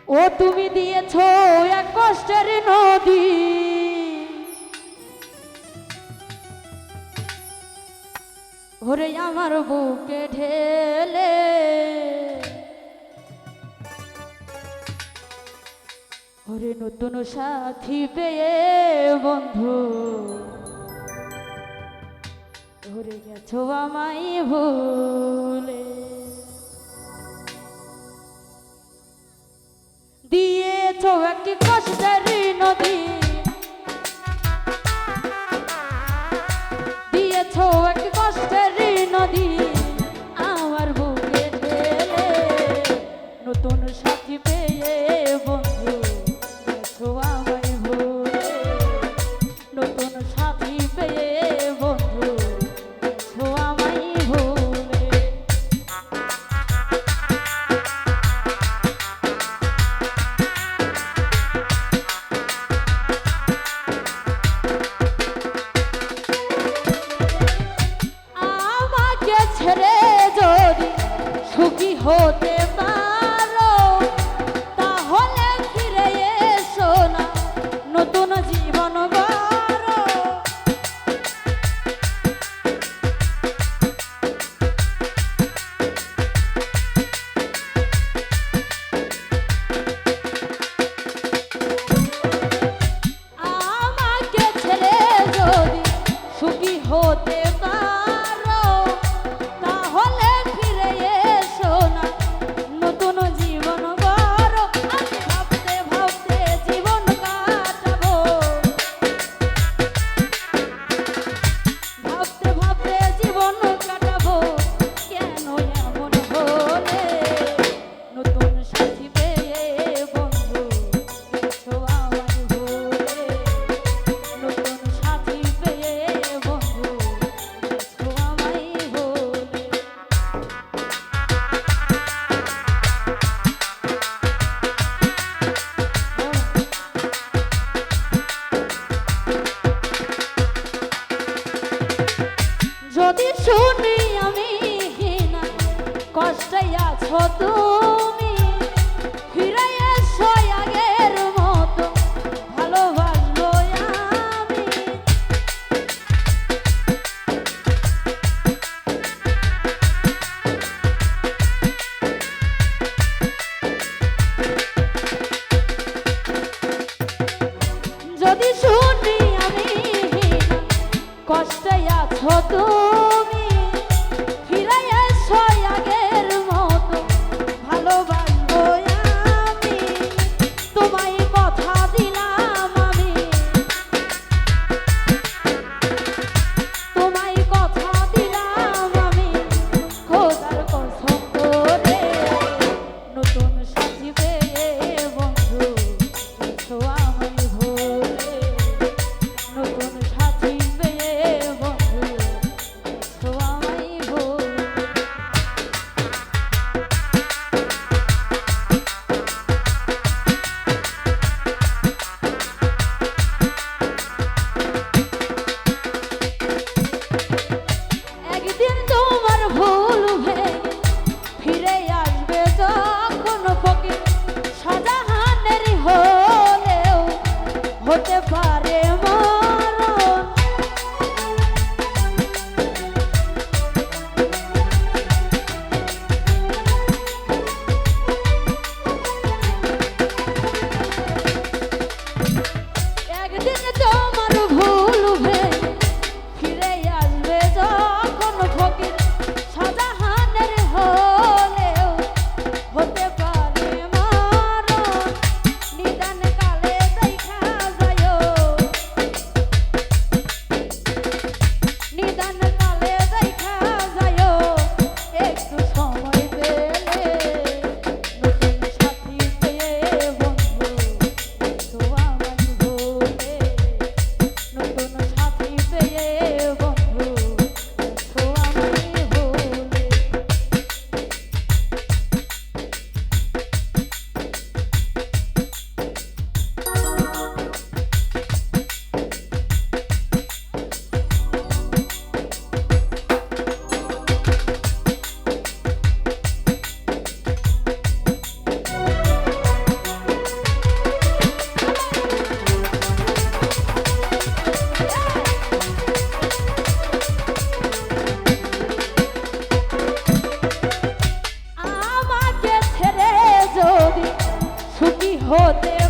ও তুমি দিয়েছো এক কষ্টের নদী, ওরে আমার বুকে ঢেলে, ওরে নতুন সাথী পেয়ে বন্ধু ধরে গেছো আমায় ভুলে, দিয়েছো একটি কষ্টের নদী, দিয়েছো একটি কষ্টের নদী আমার বুকে ঢেলে, নতুন সাথী পেয়ে বন্ধু গেছো আমায় ভুলে, নতুন সাথী পেয়ে বন্ধু গেছো আমায় ভুলে। আমাকে ছেড়ে যদি সুখী হতে পারো তাহলে ফিরে এসো না, নতুন জীবন গড়ো। আমাকে ছেড়ে যদি সুখী হতে পারো তাহলে ফিরে এসো না, নতুন জীবন গড়ো। আমি ভাবতে ভাবতে জীবন কাটাবো, ভাবতে ভাবতে জীবন কাটাবো, কেন এমন হলে, নতুন সাথী পেয়ে বন্ধু গেছো আমায় ভুলে, নতুন সাথী পেয়ে বন্ধু গেছো আমায় ভুলে। যদি শুনি আমি হিনা কষ্টে আছো তুমি, ফিরে এসো আগের মতো ভালোবাসবো আমি। যদি শুনি আমি হিনা কষ্টে আছো তুমি, ফিরে এসো আগের মতো হতে